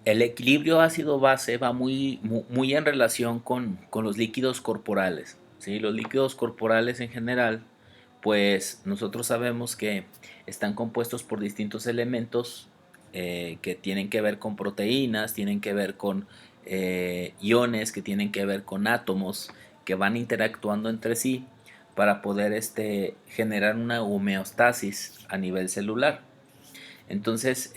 El equilibrio ácido-base va muy en relación con los líquidos corporales, ¿sí? Los líquidos corporales en general, pues nosotros sabemos que están compuestos por distintos elementos que tienen que ver con proteínas, tienen que ver con iones, que tienen que ver con átomos que van interactuando entre sí para poder generar una homeostasis a nivel celular. Entonces,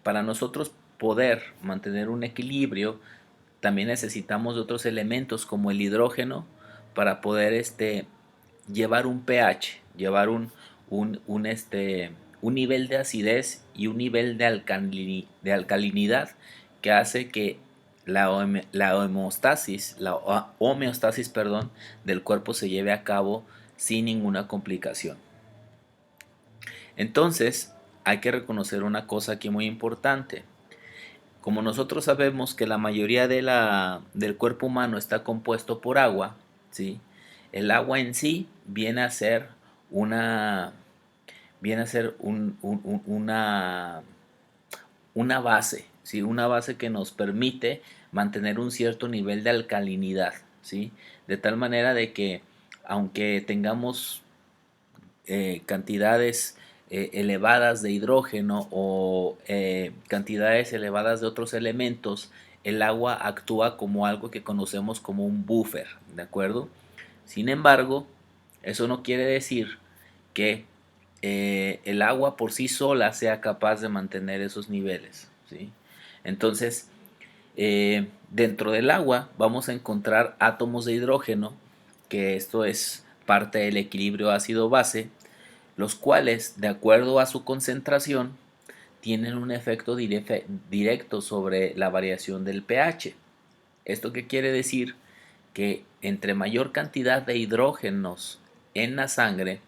para nosotros poder mantener un equilibrio, también necesitamos de otros elementos como el hidrógeno para poder llevar un pH, llevar un nivel de acidez y un nivel de alcalinidad que hace que la homeostasis, perdón, del cuerpo se lleve a cabo sin ninguna complicación. Entonces, hay que reconocer una cosa aquí muy importante. Como nosotros sabemos que la mayoría del cuerpo humano está compuesto por agua, ¿sí? El agua en sí una, viene a ser una base, ¿sí? Una base que nos permite mantener un cierto nivel de alcalinidad, ¿sí? De tal manera de que aunque tengamos cantidades elevadas de hidrógeno o cantidades elevadas de otros elementos, el agua actúa como algo que conocemos como un buffer, ¿de acuerdo? Sin embargo, eso no quiere decir que el agua por sí sola sea capaz de mantener esos niveles, ¿sí? Entonces, dentro del agua vamos a encontrar átomos de hidrógeno, que esto es parte del equilibrio ácido-base, los cuales, de acuerdo a su concentración, tienen un efecto directo sobre la variación del pH. ¿Esto qué quiere decir? Que entre mayor cantidad de hidrógenos en la sangre,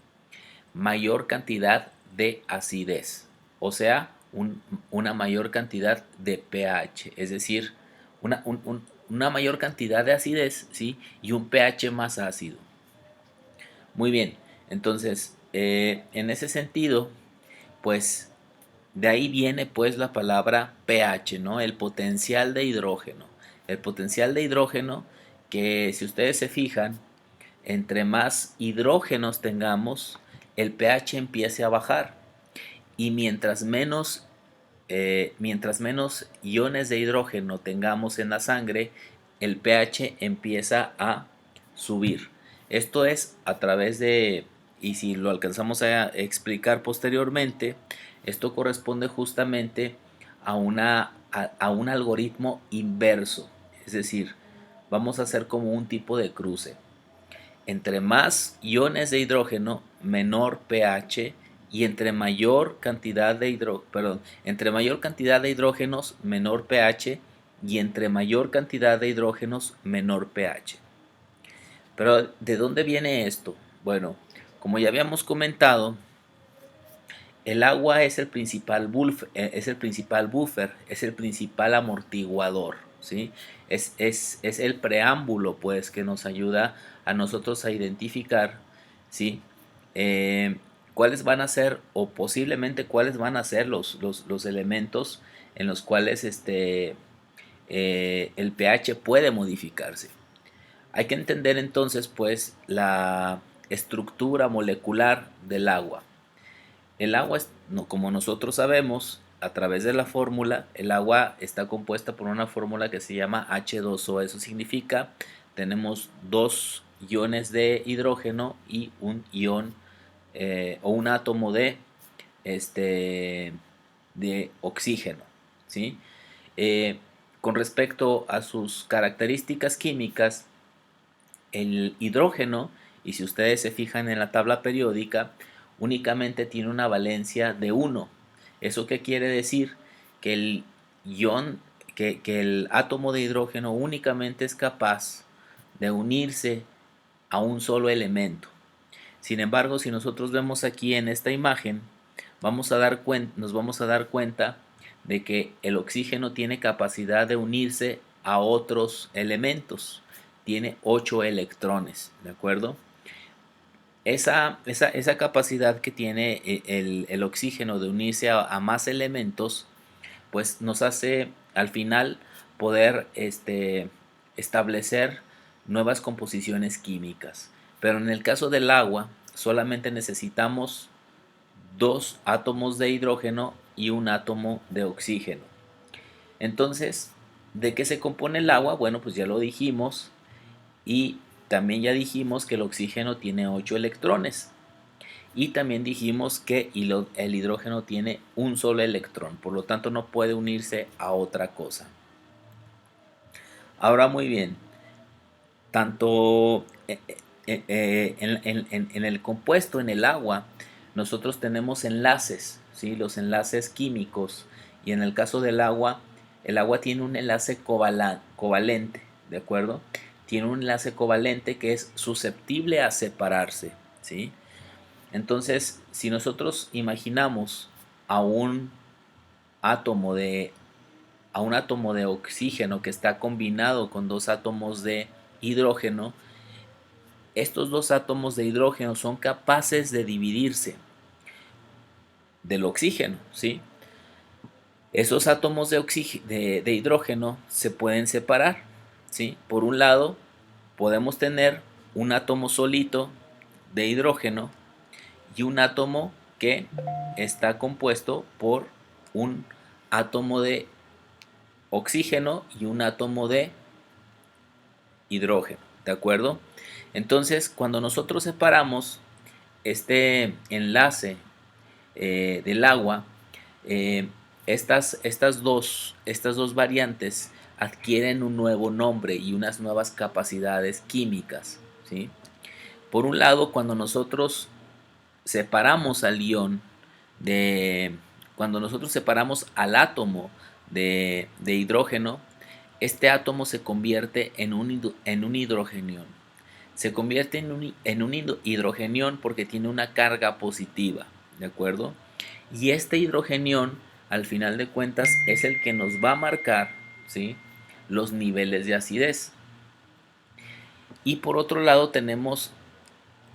mayor cantidad de acidez, o sea, una mayor cantidad de pH, es decir, una mayor cantidad de acidez, ¿sí? Y un pH más ácido. Muy bien, entonces, en ese sentido, pues de ahí viene pues la palabra pH, ¿no? El potencial de hidrógeno. El potencial de hidrógeno que si ustedes se fijan, entre más hidrógenos tengamos, el pH empieza a bajar. Y mientras menos iones de hidrógeno tengamos en la sangre, el pH empieza a subir. Esto es a través de, y si lo alcanzamos a explicar posteriormente, esto corresponde justamente a un algoritmo inverso. Es decir, vamos a hacer como un tipo de cruce. Entre más iones de hidrógeno, menor pH, y entre mayor cantidad de hidrógenos, menor pH, y entre mayor cantidad de hidrógenos, menor pH. Pero ¿de dónde viene esto? Bueno, como ya habíamos comentado, el agua es el principal buffer, es el principal amortiguador, ¿sí? Es el preámbulo, pues, que nos ayuda a nosotros a identificar, ¿sí? Eh, cuáles van a ser, o posiblemente cuáles van a ser los elementos en los cuales el pH puede modificarse. Hay que entender entonces, pues, la estructura molecular del agua. El agua, como nosotros sabemos, a través de la fórmula, el agua está compuesta por una fórmula que se llama H2O. Eso significa, tenemos dos iones de hidrógeno y un ion o un átomo de oxígeno, ¿sí? Eh, con respecto a sus características químicas, el hidrógeno, y si ustedes se fijan en la tabla periódica, únicamente tiene una valencia de 1. ¿Eso qué quiere decir? Que el ion, que el átomo de hidrógeno únicamente es capaz de unirse a un solo elemento. Sin embargo, si nosotros vemos aquí en esta imagen, nos vamos a dar cuenta de que el oxígeno tiene capacidad de unirse a otros elementos. Tiene 8 electrones, ¿de acuerdo? Esa capacidad que tiene el oxígeno de unirse a más elementos, pues nos hace al final poder establecer nuevas composiciones químicas. Pero en el caso del agua, solamente necesitamos dos átomos de hidrógeno y un átomo de oxígeno. Entonces, ¿de qué se compone el agua? Bueno, pues ya lo dijimos, y también ya dijimos que el oxígeno tiene 8 electrones. Y también dijimos que el hidrógeno tiene un solo electrón, por lo tanto no puede unirse a otra cosa. Ahora muy bien, tanto en el compuesto, en el agua, nosotros tenemos enlaces, ¿sí? Los enlaces químicos. Y en el caso del agua, el agua tiene un enlace covalente, ¿de acuerdo? Tiene un enlace covalente que es susceptible a separarse, ¿sí? Entonces, si nosotros imaginamos a un átomo de, a un átomo de oxígeno que está combinado con dos átomos de hidrógeno, estos dos átomos de hidrógeno son capaces de dividirse del oxígeno, ¿sí? Esos átomos de hidrógeno se pueden separar, ¿sí? Por un lado, podemos tener un átomo solito de hidrógeno y un átomo que está compuesto por un átomo de oxígeno y un átomo de hidrógeno, ¿de acuerdo? Entonces, cuando nosotros separamos este enlace del agua, eh, estas dos variantes adquieren un nuevo nombre y unas nuevas capacidades químicas, ¿sí? Por un lado, cuando nosotros separamos al ion de, cuando nosotros separamos al átomo de hidrógeno, este átomo se convierte en un hidrogenión. Se convierte en un hidrogenión porque tiene una carga positiva, ¿de acuerdo? Y este hidrogenión, al final de cuentas, es el que nos va a marcar, ¿sí?, los niveles de acidez. Y por otro lado tenemos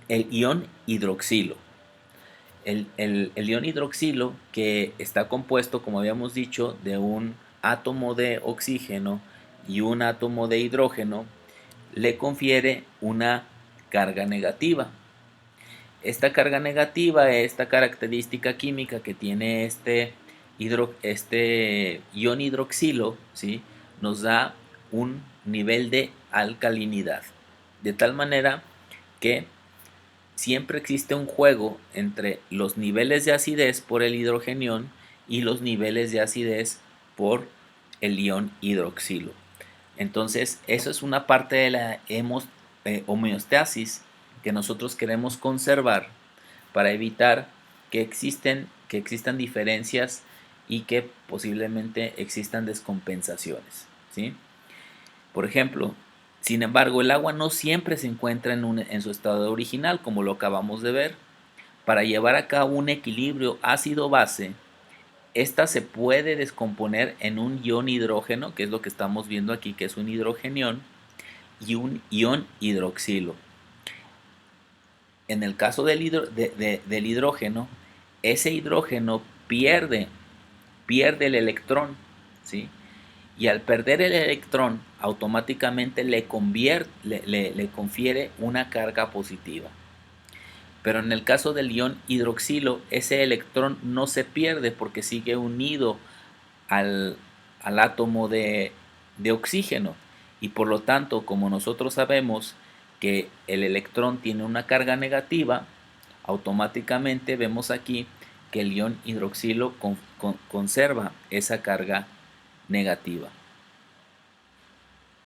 el ion hidroxilo. El ion hidroxilo, que está compuesto, como habíamos dicho, de un átomo de oxígeno y un átomo de hidrógeno, le confiere una carga negativa. Esta carga negativa, esta característica química que tiene este ion hidroxilo, ¿sí?, nos da un nivel de alcalinidad. De tal manera que siempre existe un juego entre los niveles de acidez por el hidrogenión y los niveles de acidez por el ion hidroxilo. Entonces, eso es una parte de la homeostasis que nosotros queremos conservar para evitar que existan diferencias y que posiblemente existan descompensaciones, ¿sí? Por ejemplo, sin embargo, el agua no siempre se encuentra en su estado original, como lo acabamos de ver. Para llevar a cabo un equilibrio ácido-base, esta se puede descomponer en un ion hidrógeno, que es lo que estamos viendo aquí, que es un hidrogenión, y un ion hidroxilo. En el caso del hidrógeno, ese hidrógeno pierde el electrón, ¿sí? Y al perder el electrón, automáticamente le confiere una carga positiva. Pero en el caso del ion hidroxilo, ese electrón no se pierde porque sigue unido al átomo de oxígeno. Y por lo tanto, como nosotros sabemos que el electrón tiene una carga negativa, automáticamente vemos aquí que el ion hidroxilo conserva esa carga negativa.